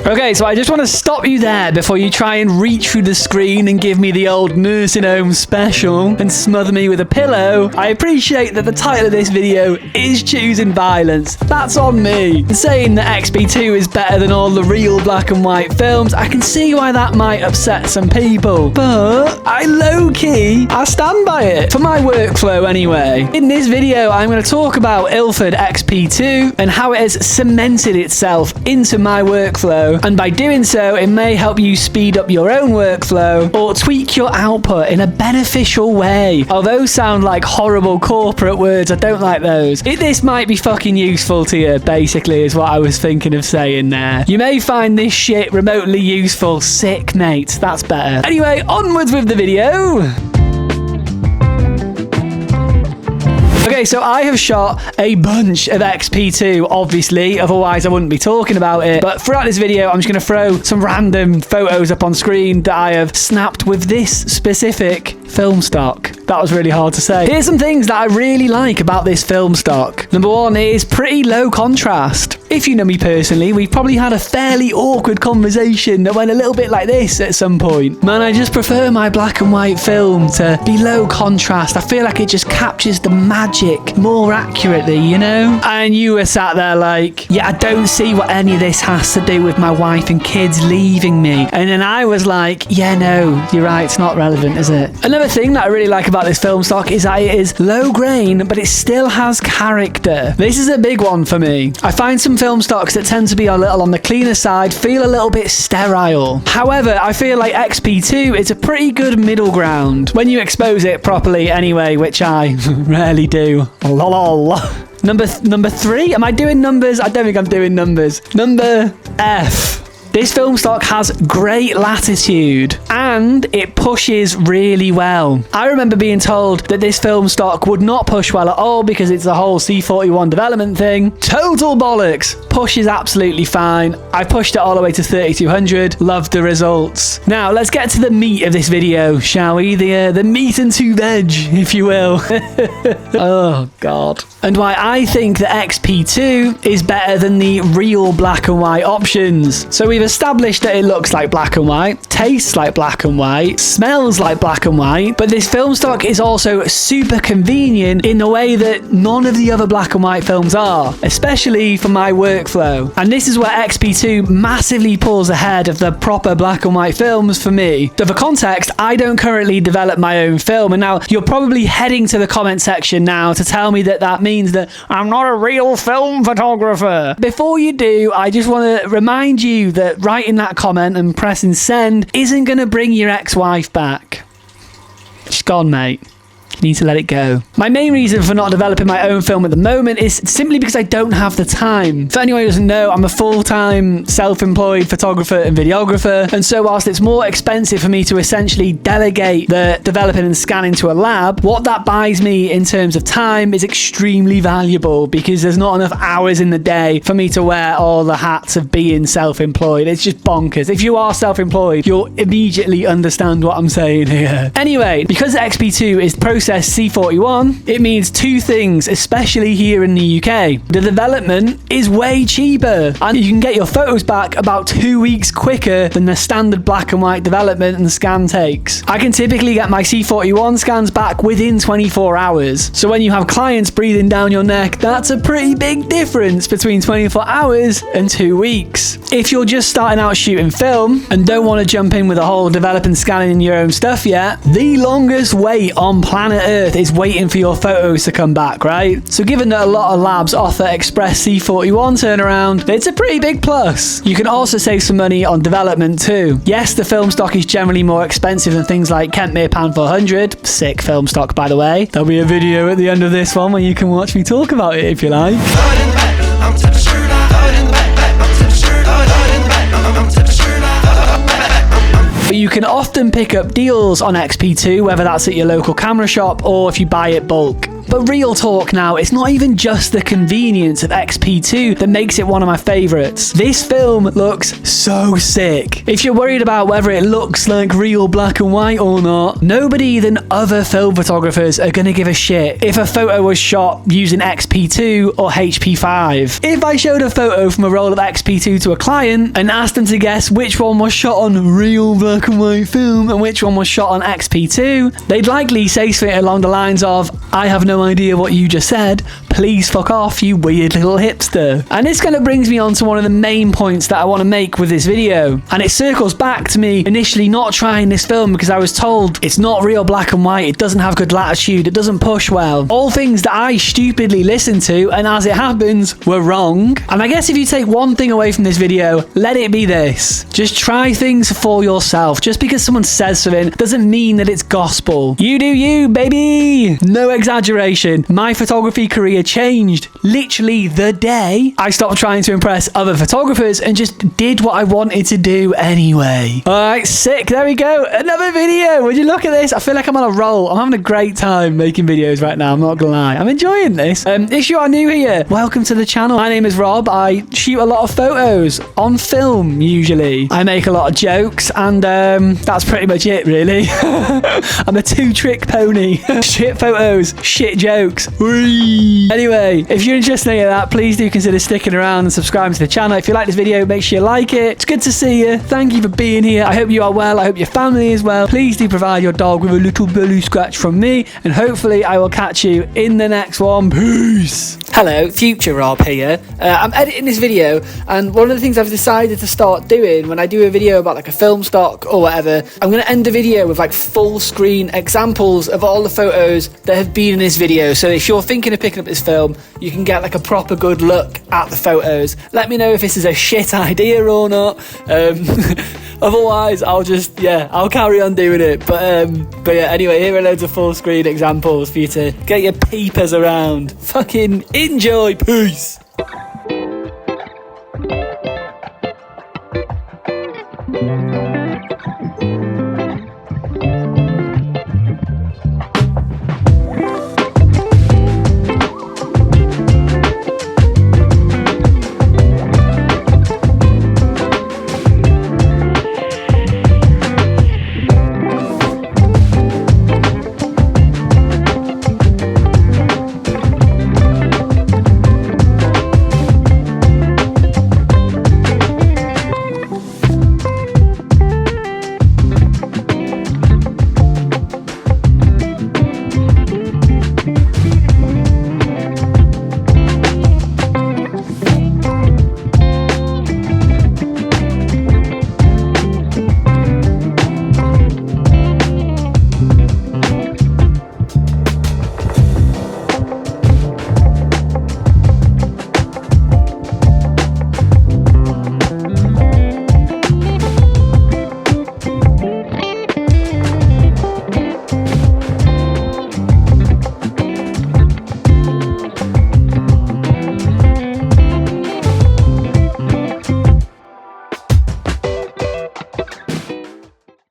Okay, so I just want to stop you there before you try and reach through the screen and give me the old nursing home special and smother me with a pillow. I appreciate that the title of this video is choosing violence. That's on me. Saying that XP2 is better than all the real black and white films, I can see why that might upset some people. But I stand by it. For my workflow anyway. In this video, I'm going to talk about Ilford XP2 and how it has cemented itself into my workflow. And by doing so, it may help you speed up your own workflow or tweak your output in a beneficial way. Although those sound like horrible corporate words, I don't like those. This might be fucking useful to you, basically, is what I was thinking of saying there. You may find this shit remotely useful. Sick, mate. That's better. Anyway, onwards with the video. Okay, so I have shot a bunch of XP2, obviously, otherwise I wouldn't be talking about it. But throughout this video, I'm just going to throw some random photos up on screen that I have snapped with this specific film stock. That was really hard to say. Here's some things that I really like about this film stock. Number one, it is pretty low contrast. If you know me personally, we've probably had a fairly awkward conversation that went a little bit like this at some point. Man, I just prefer my black and white film to be low contrast. I feel like it just captures the magic more accurately, you know? And you were sat there like, yeah, I don't see what any of this has to do with my wife and kids leaving me. And then I was like, yeah, no, you're right, it's not relevant, is it? Another thing that I really like about this film stock is that it is low grain, but it still has character. This is a big one for me. I find some film stocks that tend to be a little on the cleaner side feel a little bit sterile. However, I feel like XP2 is a pretty good middle ground when you expose it properly anyway, which I rarely do. Lol. Number three? Am I doing numbers? I don't think I'm doing numbers. Number F. This film stock has great latitude and it pushes really well. I remember being told that this film stock would not push well at all because it's the whole C41 development thing. Total bollocks. Pushes absolutely fine. I pushed it all the way to 3200. Loved the results. Now let's get to the meat of this video, shall we? The meat and two veg, if you will. Oh God. And why I think that XP2 is better than the real black and white options. So we've established that it looks like black and white, tastes like black and white, smells like black and white, but this film stock is also super convenient in the way that none of the other black and white films are, especially for my workflow. And this is where XP2 massively pulls ahead of the proper black and white films for me. So for context, I don't currently develop my own film, and now you're probably heading to the comment section now to tell me that that means that I'm not a real film photographer. Before you do, I just want to remind you that writing that comment and pressing send isn't going to bring your ex-wife back. She's gone, mate. You need to let it go. My main reason for not developing my own film at the moment is simply because I don't have the time. For anyone who doesn't know, I'm a full-time self-employed photographer and videographer, and so whilst it's more expensive for me to essentially delegate the developing and scanning to a lab, what that buys me in terms of time is extremely valuable because there's not enough hours in the day for me to wear all the hats of being self-employed. It's just bonkers. If you are self-employed, you'll immediately understand what I'm saying here. Anyway, because XP2 is processed C41, it means two things, especially here in the UK. The development is way cheaper and you can get your photos back about 2 weeks quicker than the standard black and white development and scan takes. I can typically get my C41 scans back within 24 hours. So when you have clients breathing down your neck, that's a pretty big difference between 24 hours and 2 weeks. If you're just starting out shooting film and don't want to jump in with a whole developing, scanning your own stuff yet, the longest wait on planet Earth is waiting for your photos to come back, right? So given that a lot of labs offer express C41 turnaround, it's a pretty big plus. You can also save some money on development too. Yes, the film stock is generally more expensive than things like Kentmere Pan 400. Sick film stock, by the way. There'll be a video at the end of this one where you can watch me talk about it if you like. But you can often pick up deals on XP2, whether that's at your local camera shop or if you buy it bulk. But real talk now, it's not even just the convenience of XP2 that makes it one of my favourites. This film looks so sick. If you're worried about whether it looks like real black and white or not, nobody than other film photographers are going to give a shit if a photo was shot using XP2 or HP5. If I showed a photo from a roll of XP2 to a client and asked them to guess which one was shot on real black and white film and which one was shot on XP2, they'd likely say something along the lines of, I have no idea what you just said, please fuck off, you weird little hipster. And this kind of brings me on to one of the main points that I want to make with this video, and it circles back to me initially not trying this film because I was told it's not real black and white, it doesn't have good latitude, it doesn't push well. All things that I stupidly listened to, and as it happens, were wrong. And I guess if you take one thing away from this video, let it be this. Just try things for yourself. Just because someone says something doesn't mean that it's gospel. You do you, baby! No exaggeration. My photography career changed literally the day I stopped trying to impress other photographers and just did what I wanted to do anyway. Alright, sick. There we go. Another video. Would you look at this? I feel like I'm on a roll. I'm having a great time making videos right now. I'm not gonna lie. I'm enjoying this. If you are new here, welcome to the channel. My name is Rob. I shoot a lot of photos on film usually. I make a lot of jokes and that's pretty much it really. I'm a two-trick pony. Shit photos, shit jokes. Whee! Anyway, if you're interested in any of that, please do consider sticking around and subscribing to the channel. If you like this video, make sure you like it. It's good to see you. Thank you for being here. I hope you are well. I hope your family is well. Please do provide your dog with a little belly scratch from me, and hopefully I will catch you in the next one. Peace. Hello, future Rob here. I'm editing this video, and one of the things I've decided to start doing when I do a video about like a film stock or whatever, I'm going to end the video with like full screen examples of all the photos that have been in this video. So if you're thinking of picking up this film, you can get like a proper good look at the photos. Let me know if this is a shit idea or not. Otherwise, I'll carry on doing it. But yeah, anyway, here are loads of full screen examples for you to get your peepers around. Fucking enjoy. Peace.